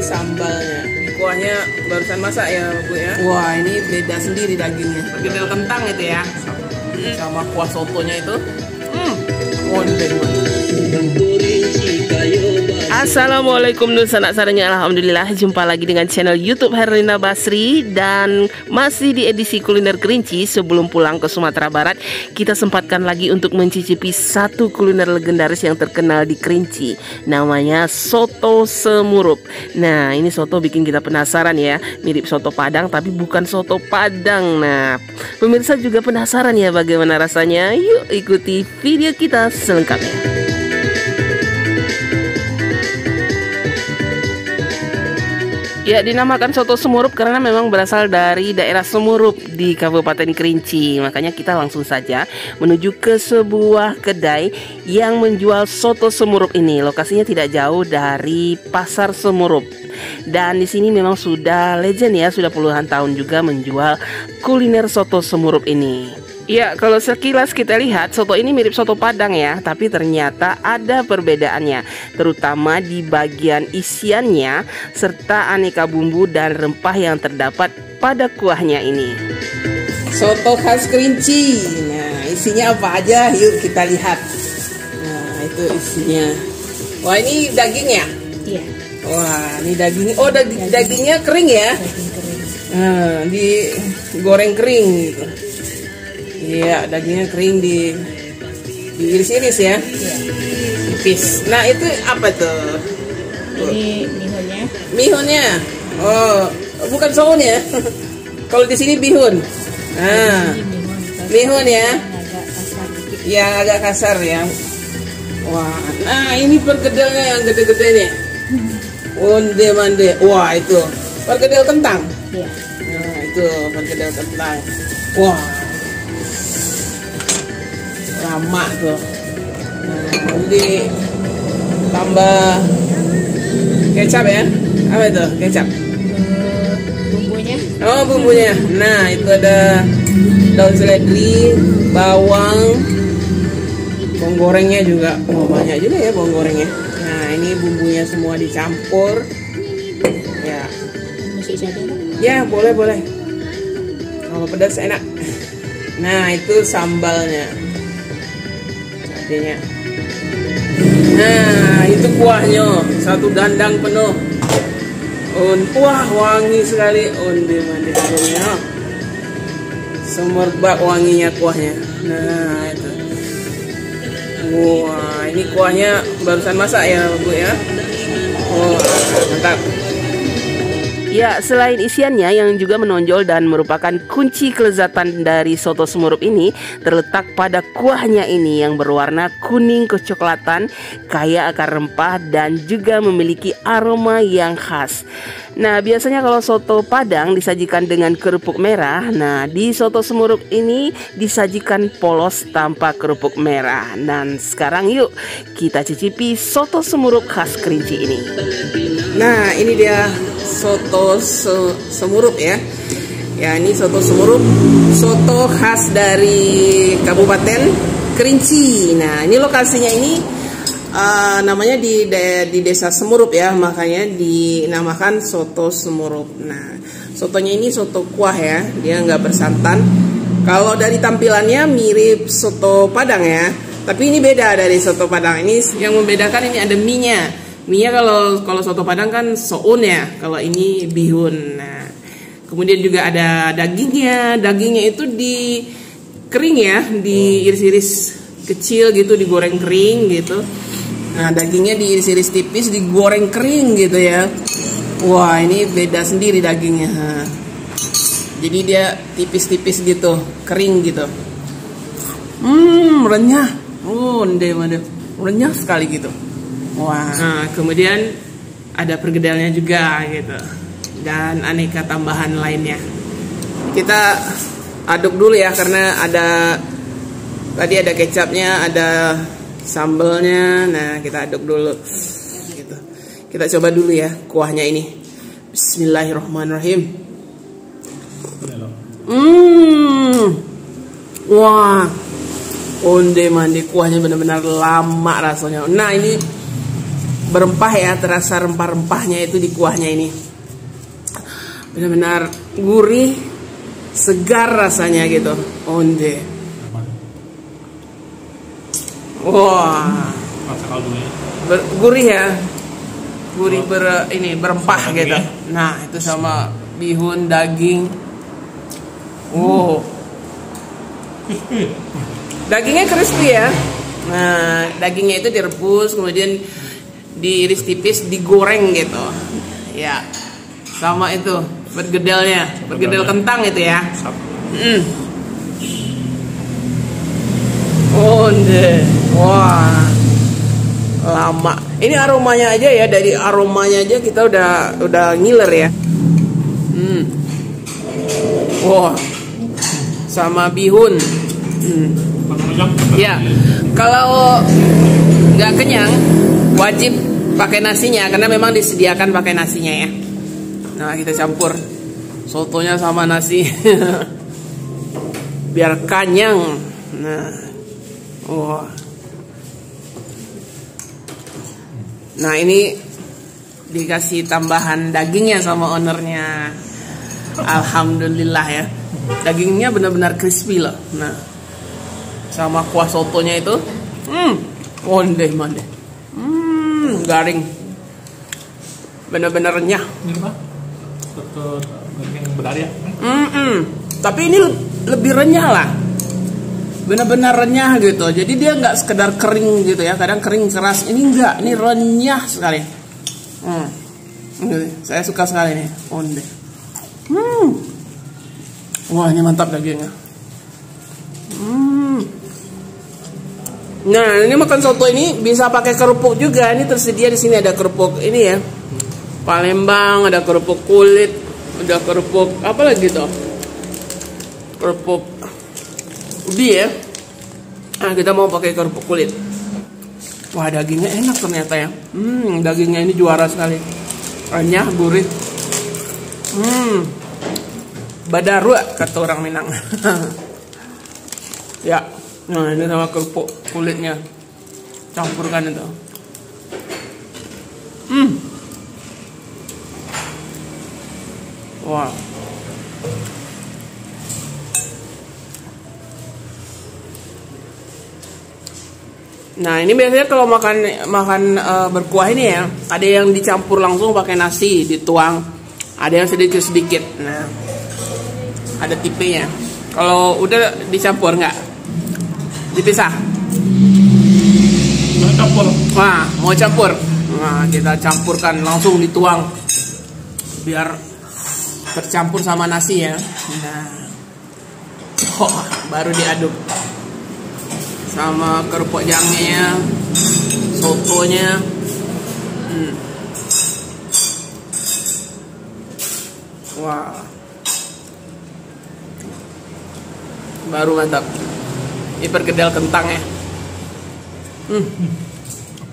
sambalnya. Kuahnya barusan masak ya Bu ya. Wah, ini beda sendiri dagingnya. Perkedel kentang itu ya. Sama kuah sotonya itu. Assalamualaikum Nur sanak saranya. Alhamdulillah, jumpa lagi dengan channel YouTube Herlina Basri. Dan masih di edisi kuliner Kerinci. Sebelum pulang ke Sumatera Barat, kita sempatkan lagi untuk mencicipi satu kuliner legendaris yang terkenal di Kerinci. Namanya soto semurup. Nah, ini soto bikin kita penasaran ya. Mirip soto Padang tapi bukan soto Padang. Nah, pemirsa juga penasaran ya bagaimana rasanya? Yuk ikuti video kita selengkapnya. Ya, dinamakan soto semurup karena memang berasal dari daerah Semurup di Kabupaten Kerinci. Makanya kita langsung saja menuju ke sebuah kedai yang menjual soto semurup ini. Lokasinya tidak jauh dari Pasar Semurup. Dan di sini memang sudah legend ya, sudah puluhan tahun juga menjual kuliner soto semurup ini. Ya, kalau sekilas kita lihat soto ini mirip soto Padang ya, tapi ternyata ada perbedaannya, terutama di bagian isiannya serta aneka bumbu dan rempah yang terdapat pada kuahnya ini. Soto khas Kerinci. Nah, isinya apa aja? Yuk kita lihat. Nah, itu isinya. Wah, ini dagingnya? Iya. Wah, ini dagingnya. Oh, dagingnya kering ya? Daging kering. Nah, digoreng kering gitu. Iya, dagingnya kering diiris-iris ya. Iya. Tipis. Nah, itu apa tuh? Ini bihunnya. Bihunnya. Oh, bukan soun ya. Kalau di sini bihun. Nah, bihun ya. Agak kasar dikit. Ya, agak kasar ya. Wah, nah ini perkedelnya yang gede-gede nih. Onde mande. Wah, itu perkedel kentang. Iya. Nah, itu perkedel kentang. Wah, lama tuh. Nah, nanti tambah kecap ya. Apa itu kecap? Bumbunya. Oh, bumbunya. Nah, itu ada daun seledri, bawang, bawang gorengnya juga. Oh, banyak juga ya bawang gorengnya. Nah, ini bumbunya semua dicampur. Ya. Masih ada. Ya, boleh. Kalau pedas enak. Nah, itu sambalnya. Cabenya. Nah, itu kuahnya. Satu dandang penuh. Wah, wangi sekali. Onde mande kuahnya. Semerbak wanginya kuahnya. Nah, itu. Wah, ini kuahnya barusan masak ya, Bu ya. Oh, mantap. Ya, selain isiannya yang juga menonjol dan merupakan kunci kelezatan dari soto semurup ini terletak pada kuahnya ini yang berwarna kuning kecoklatan, kaya akan rempah dan juga memiliki aroma yang khas. Nah, biasanya kalau soto Padang disajikan dengan kerupuk merah. Nah, di soto semurup ini disajikan polos tanpa kerupuk merah. Dan sekarang yuk kita cicipi soto semurup khas Kerinci ini. Nah, ini dia soto semurup ya. Ya, ini soto semurup, soto khas dari Kabupaten Kerinci. Nah, ini lokasinya ini namanya di desa Semurup ya, makanya dinamakan soto semurup. Nah, sotonya ini soto kuah ya, dia nggak bersantan. Kalau dari tampilannya mirip soto Padang ya, tapi ini beda dari soto Padang. Ini yang membedakan ini ada mie-nya. Mie-nya kalau soto Padang kan soun ya, kalau ini bihun. Nah, kemudian juga ada dagingnya. Dagingnya itu kering ya, diiris-iris kecil gitu, digoreng kering gitu. Nah, dagingnya diiris-iris tipis, digoreng kering gitu ya. Wah, ini beda sendiri dagingnya. Nah, jadi dia tipis-tipis gitu, kering gitu. Renyah. Renyah sekali gitu. Wah. Nah, kemudian ada pergedelnya juga gitu. Dan aneka tambahan lainnya. Kita aduk dulu ya, karena tadi ada kecapnya, ada sambalnya. Nah, kita aduk dulu gitu. Kita coba dulu ya kuahnya ini. Bismillahirrahmanirrahim. Wah, onde mande kuahnya benar-benar lama rasanya. Nah, ini berempah ya, terasa rempah-rempahnya itu di kuahnya ini. Benar-benar gurih, segar rasanya gitu. Onde. Wah. Gurih ya. Gurih berempah gitu. Nah, itu sama bihun, daging. Oh. Dagingnya crispy ya. Nah, dagingnya itu direbus, kemudian diiris tipis, digoreng gitu. Ya. Sama itu, bergedelnya, bergedel kentang itu ya. Onde. Wah. Lama. Ini aromanya aja ya, dari aromanya aja kita udah ngiler ya. Wah. Sama bihun. Ya. Kalau nggak kenyang, wajib pakai nasinya karena memang disediakan pakai nasinya ya. Nah, kita campur sotonya sama nasi. Biar kenyang. Nah. Wah. Nah, ini dikasih tambahan dagingnya sama ownernya. Alhamdulillah ya. Dagingnya benar-benar crispy loh. Nah, sama kuah sotonya itu, ondeh mandeh, garing, benar-benar renyah. Ini mah soto daging berari ya. Tapi ini lebih renyah lah. Benar-benar renyah gitu. Jadi dia nggak sekedar kering gitu ya. Kadang kering keras. Ini enggak. Ini renyah sekali. Saya suka sekali nih. Onde. Wah, ini mantap dagingnya. Nah, ini makan soto ini bisa pakai kerupuk juga. Ini tersedia di sini, ada kerupuk ini ya. Palembang, ada kerupuk kulit, ada kerupuk apa lagi tuh? Kerupuk ubi ya. Nah, kita mau pakai kerupuk kulit. Wah, dagingnya enak ternyata ya. Dagingnya ini juara sekali. Renyah, gurih. Badarua kata orang Minang. Ya. Nah, ini sama kerupuk kulitnya. Campurkan itu. Wah. Nah, ini biasanya kalau makan berkuah ini ya, ada yang dicampur langsung pakai nasi, dituang. Ada yang sedikit-sedikit. Nah, ada tipenya. Kalau udah dicampur nggak? Dipisah? Campur. Wah, mau campur? Nah, kita campurkan langsung dituang. Biar tercampur sama nasi ya. Nah. Baru diaduk. Sama kerupuk jangnya, sotonya. Wah. Baru mantap. Ini perkedel kentang ya.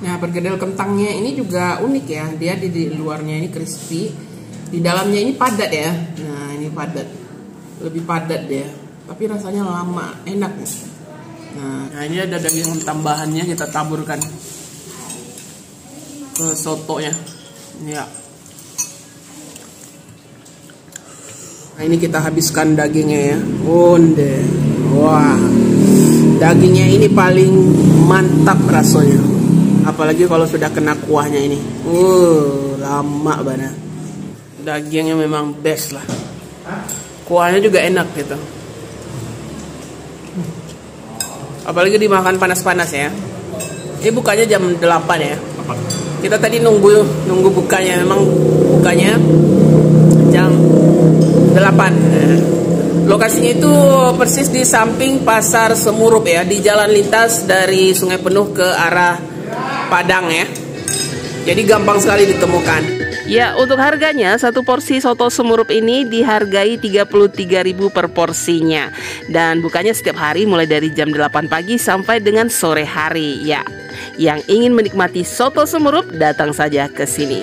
Nah, perkedel kentangnya ini juga unik ya. Dia di luarnya ini crispy, di dalamnya ini padat ya. Nah, ini padat, lebih padat dia. Tapi rasanya lama, enak nih. Nah, ini ada daging tambahannya, kita taburkan ke sotonya. Ya. Nah, ini kita habiskan dagingnya ya. Onde. Wah. Dagingnya ini paling mantap rasanya. Apalagi kalau sudah kena kuahnya ini. Lama banget. Dagingnya memang best lah. Kuahnya juga enak gitu. Apalagi dimakan panas-panas ya. Ini bukanya jam 8 ya. Kita tadi nunggu bukanya. Memang bukanya jam 8. Lokasinya itu persis di samping Pasar Semurup ya, di jalan lintas dari Sungai Penuh ke arah Padang ya. Jadi gampang sekali ditemukan. Ya, untuk harganya satu porsi soto Semurup ini dihargai 33.000 per porsinya. Dan bukanya setiap hari mulai dari jam 8 pagi sampai dengan sore hari ya. Yang ingin menikmati soto Semurup datang saja ke sini.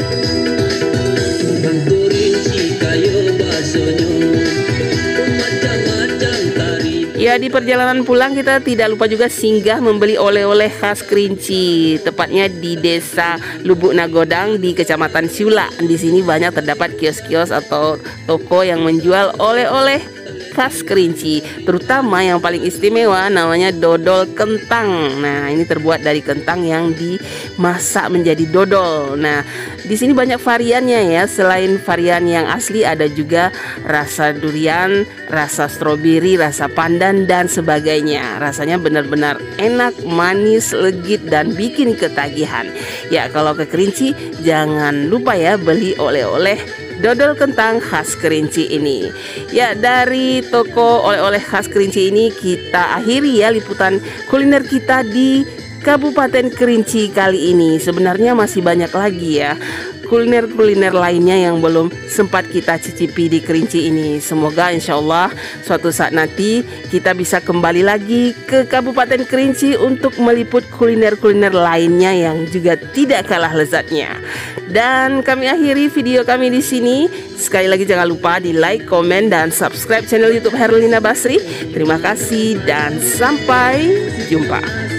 Ya, Ya, di perjalanan pulang kita tidak lupa juga singgah membeli oleh-oleh khas Kerinci, tepatnya di Desa Lubuk Nagodang di Kecamatan Siula. Di sini banyak terdapat kios-kios atau toko yang menjual oleh-oleh khas Kerinci, terutama yang paling istimewa namanya dodol kentang. Nah, ini terbuat dari kentang yang dimasak menjadi dodol. Nah, di sini banyak variannya ya. Selain varian yang asli, ada juga rasa durian, rasa stroberi, rasa pandan dan sebagainya. Rasanya benar-benar enak, manis, legit dan bikin ketagihan. Ya, kalau ke Kerinci jangan lupa ya beli oleh-oleh dodol kentang khas Kerinci ini. Ya, dari toko oleh-oleh khas Kerinci ini kita akhiri ya liputan kuliner kita di Kabupaten Kerinci kali ini. Sebenarnya masih banyak lagi ya kuliner-kuliner lainnya yang belum sempat kita cicipi di Kerinci ini. Semoga insya Allah suatu saat nanti kita bisa kembali lagi ke Kabupaten Kerinci untuk meliput kuliner-kuliner lainnya yang juga tidak kalah lezatnya. Dan kami akhiri video kami di sini. Sekali lagi jangan lupa di like, komen, dan subscribe channel YouTube Herlina Basri. Terima kasih dan sampai jumpa.